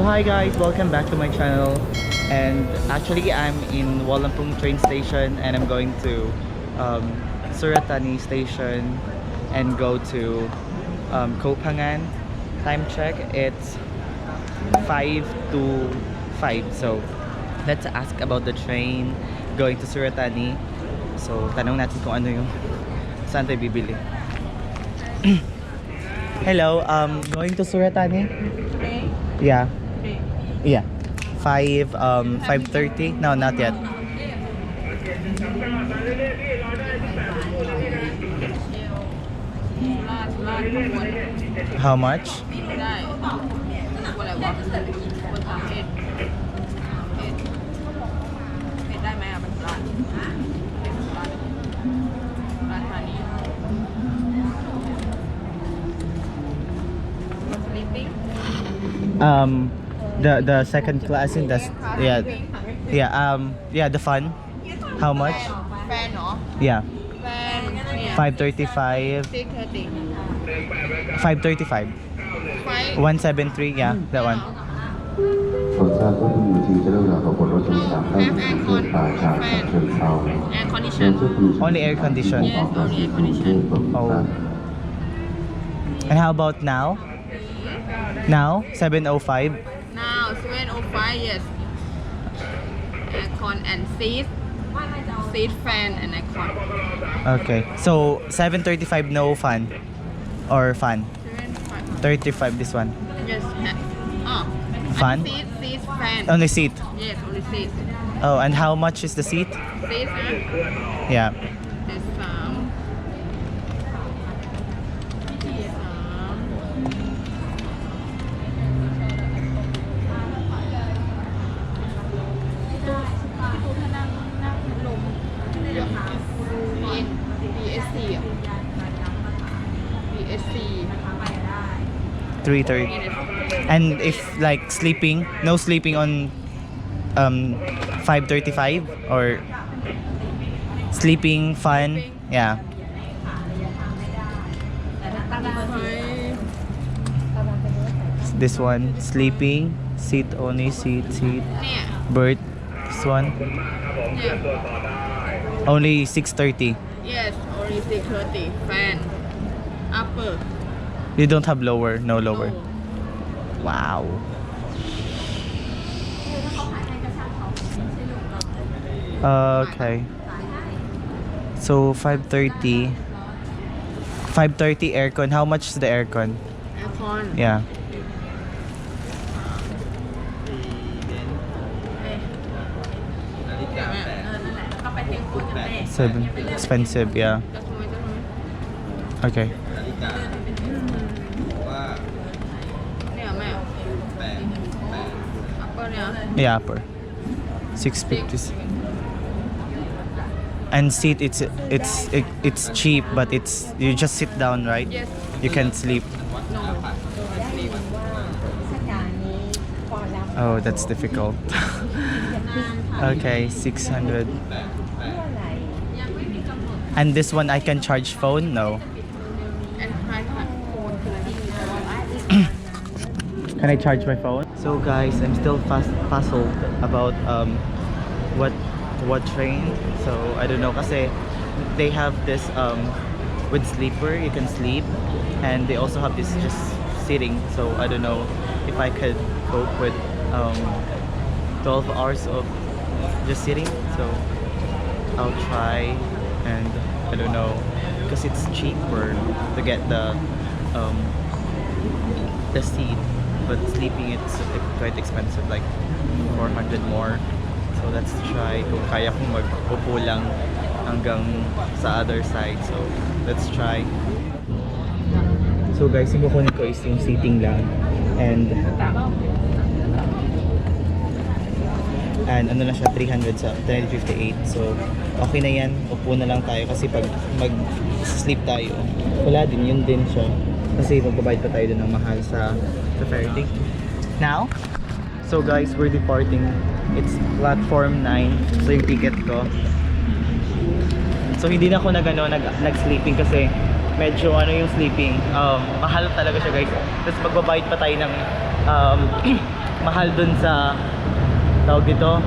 So hi guys, welcome back to my channel. And actually I'm in Walampung train station and I'm going to Suratani station and go to Koh Phangan. Time check, it's 5 to 5. So let's ask about the train going to Suratani. So tanong natin kung ano yung saan tayo bibili. Hello, going to Suratani? Yeah. Yeah. 5:30? No, not yet. How much? The second class in the the fun. How much? Fan, no? Yeah. Fan, 535. 535. 173, yeah, that one. ขอทราบว่าผู้อยู่ที่จะเริ่มรับผลรถโดยสารได้เชิญปลายชาติเชิญเซา air condition. Only air condition. Yes, only air condition. Oh. And how about now? Now 7:05. Now 7:05, yes. Aircon and seat fan and aircon. Okay. So 7:35 no fun or fun? 35 this one. Yes. Oh. Fun? Seat fan. Only seat. Yes, only seat. Oh, and how much is the seat? Seat, Yeah. This BSC. 3:30. And if like sleeping, no sleeping on 5:35 or sleeping fun, yeah. This one sleeping, seat only, seat, bird. This one only 6:30. Yes, only 6:30. Fan. Upper. You don't have lower, no lower. No. Wow. Okay. So 5:30. 5:30 aircon. How much is the aircon? Aircon. Yeah. Seven. Expensive, yeah. Okay. Yeah, upper. 650. And seat, it's cheap, but it's you just sit down, right? Yes. You can't sleep. No. Oh, that's difficult. Okay, 600. And this one I can charge phone? No. Can I charge my phone? So guys, I'm still puzzled about what train. So I don't know kasi they have this with sleeper, you can sleep, and they also have this just sitting. So I don't know if I could cope with 12 hours of just sitting. So I'll try, and I don't know because it's cheaper to get the seat, but sleeping it's quite expensive, like 400 more. So let's try kung kaya kong mag-upo lang hanggang sa other side. So let's try. So guys, yung kukunin ko is yung seating lang, and ano na siya, 300 sa 358. So okay na yan, upo na lang tayo kasi pag mag-sleep tayo wala din, yun din siya kasi magbabayad pa tayo din ng mahal sa ferry ticket. Now, so guys, we're departing. It's platform 9. So yung ticket ko. So hindi na ako nag-sleeping kasi medyo ano yung sleeping, mahal talaga siya guys. Tapos magbabayad pa tayo ng mahal dun sa tawag dito,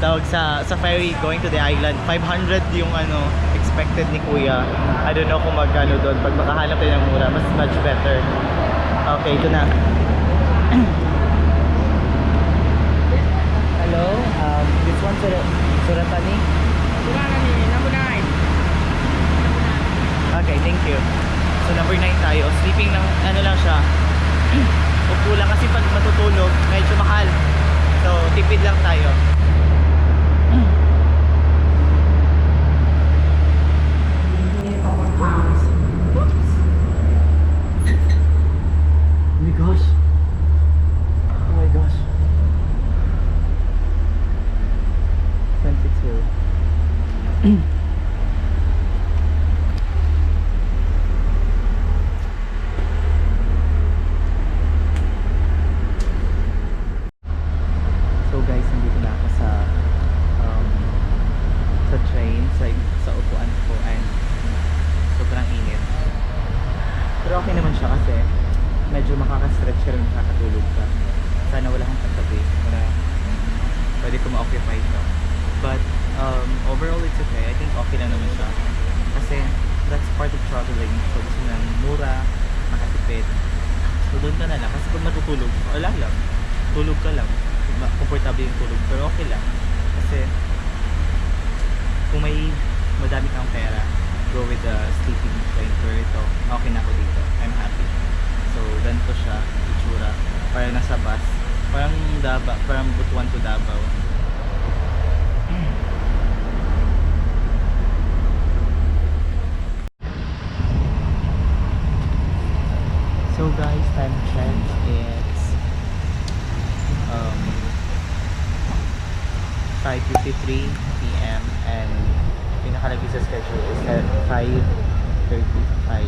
tawag sa ferry going to the island. 500 yung ano expected ni kuya. I don't know kung magkano doon. Pag makahanap tayo ng mura, mas much better. Okay, ito na. Hello, this one Suratani. Okay, thank you. So number 9 tayo. Sleeping ng ano lang siya. Upo lang kasi pag matutulog, medyo mahal. So tipid lang tayo. Oh my gosh. Oh my gosh. 22. So guys, nandito na ako sa train, sa upuan ko, and sobrang init. Pero okay naman siya kasi medyo makaka-stretch ka rin, makakatulog ka. Sana wala kang katabi na pwede ko ma-occupy ito. But overall it's okay. I think okay lang naman siya. Kasi that's part of traveling. So gusto ng mura, makatipid. So doon ka na lang. Kasi pag matutulog, wala lang. Tulog ka lang. Comfortable yung tulog. Pero okay lang. Kasi kung may madami kang pera, go with the sleeping train. Pero ito, okay na ako dito. I'm happy. So ganito siya, itsura. Parang nasa bus. Parang Butuan to Davao. So guys, time check, it's 5:53 PM and pinakalagay sa schedule is at 5:35.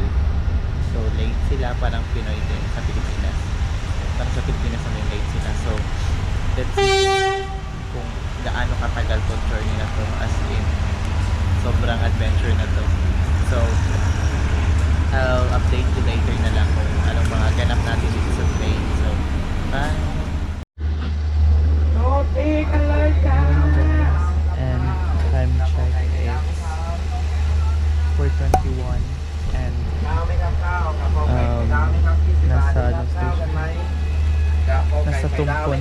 So late sila, parang Pinoy din sa Pilipinas. Parang sa Pilipinas naman late sila. So let's see kung gaano katagal tong journey na to, as in sobrang adventure na to. So I'll update you later na lang kung anong mga ganap natin dito sa train. So bye! And time check is 4:21 and nasa ano station? Nasa Tumpon.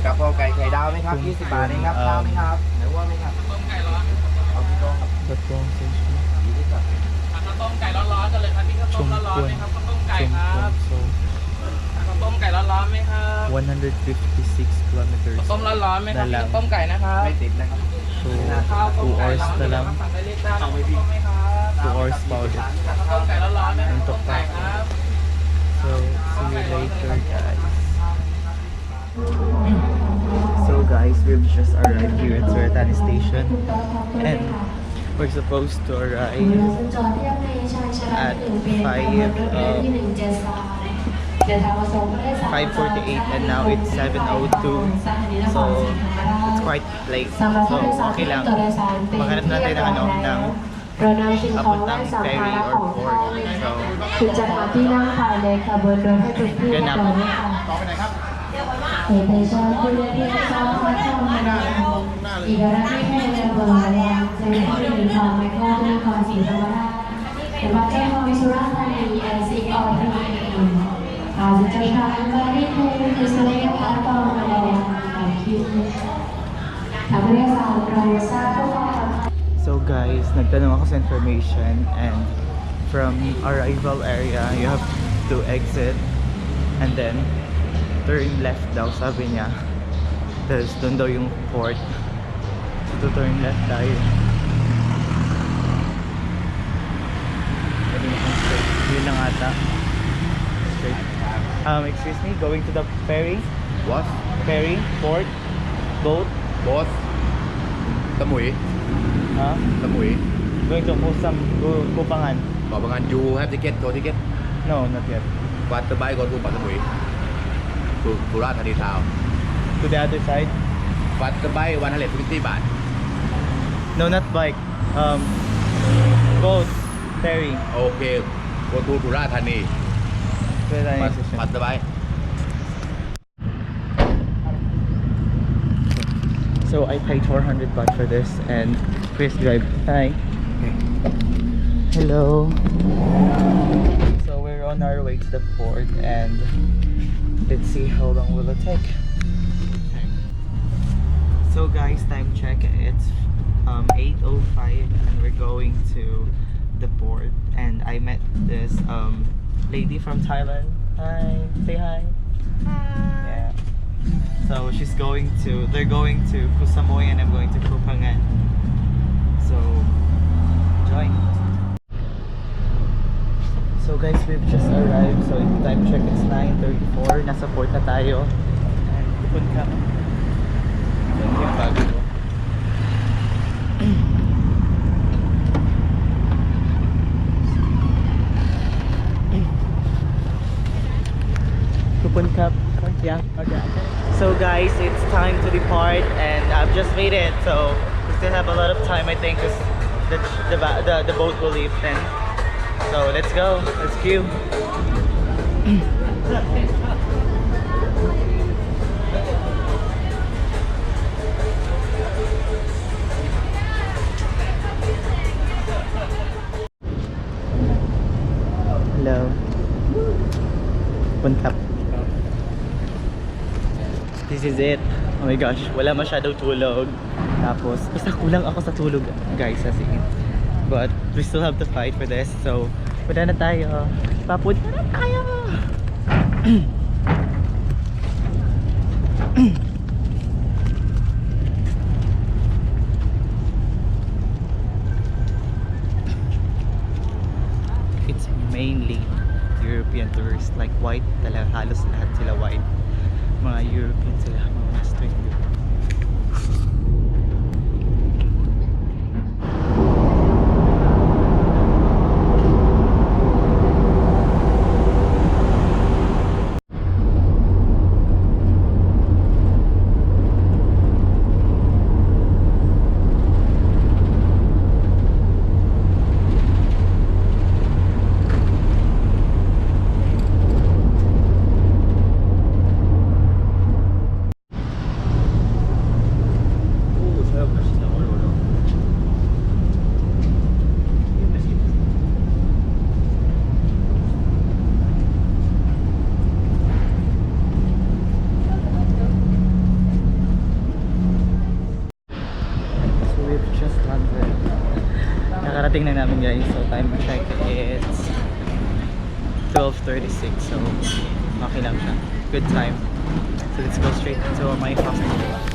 กะเพราไก่ไข่ดาวไหมครับ20 บาทเองครับข้าวไหมครับหรือว่าไหมครับเอาพี่ต้มครับ Batong station. ข้าวต้มไก่ร้อนๆกันเลยครับพี่ข้าวต้มร้อนๆไหมครับข้าวต้มไก่ครับ So ข้าวต้มไก่ร้อนๆไหมครับ 156 kilometers ข้าวต้มร้อนๆไหมครับ na lang. ข้าวต้มไก่นะครับไม่ติดนะครับ So ข้าวต้ม 2 ไก่ hours ร้อน na lang. สั่งได้เลยจ้าเอาไปพี่ไหมครับ 2 hours pa ulit. ข้าวต้มไก่ร้อนๆไหมครับข้าวต้มไก่ครับ So see you later guys. So guys, we've just arrived here at Suratani station and we're supposed to arrive at 5:48 and now it's 7:02. So it's quite late. So okay lang. Maghanap na tayo ng ano, ng papuntang ferry or port. So คุณจะหาที่นั่งภายในขบวนรถให้ทุกที่ก่อนเลยค่ะเหตุใดชอบผู้เล่นที่ชอบข้อชอบมาได้อีกระดับที่ให้เดินบนระยะเส้นที่มีความไม่คล่องด้วยความสีธรรมดาแต่ว่าเจ้าของวิสุราษฎร์ธานีแอนซิกออที่มีอาจจะทำการที่คุณคือสมัยพัฒน์ต่อมาแล้วการคิดทำให้สาวเราทราบว่า So guys, nagtanong ako sa information and from arrival area, you have to exit and then turn left daw, sabi niya. Tapos doon daw yung port. So turn left tayo. Pwede na kung straight. Yun lang ata. Straight. Excuse me, going to the ferry? What? Ferry? Port? Boat? Boss? สมุย Huh? สมุย Going to Koh Phangan? ขอประกัน you have ticket go ticket No, not yet. what the bike go to ปัตตมุยสุราษฎร์ธานีทาวน์ To the other side? what the bike150 บาท No, not bike. Boat, ferry. โอเค go to สุราษฎร์ธานี To Suratani ปัด station. สบาย So I paid 400 baht for this and Chris drive. Hi. Hello. So we're on our way to the port and let's see how long will it take. So guys, time check. It's 8:05 and we're going to the port and I met this lady from Thailand. Hi. Say hi. Yeah. So they're going to Koh Samui and I'm going to Koh Phangan. So, join. So guys, we've just arrived. So time check, it's 9:34. Nasa port na tayo. And Koh Phangan. yung bago ko Coupon cup. Yeah. Okay. So guys, it's time to depart and I've just made it. So we still have a lot of time, I think, because the boat will leave then. So let's go. Let's queue. Hello. Coupon cup. This is it. Oh my gosh, wala masyadong tulog. Tapos, basta kulang ako sa tulog, guys, as in. But we still have to fight for this. So, punta na tayo. Papunta na tayo! It's mainly European tourists, like white talaga, halos lahat sila white. Mga European sila, mga Western. Nakarating na namin guys, so time check it's 12:36, so okay lang siya, good time. So let's go straight to my hostel.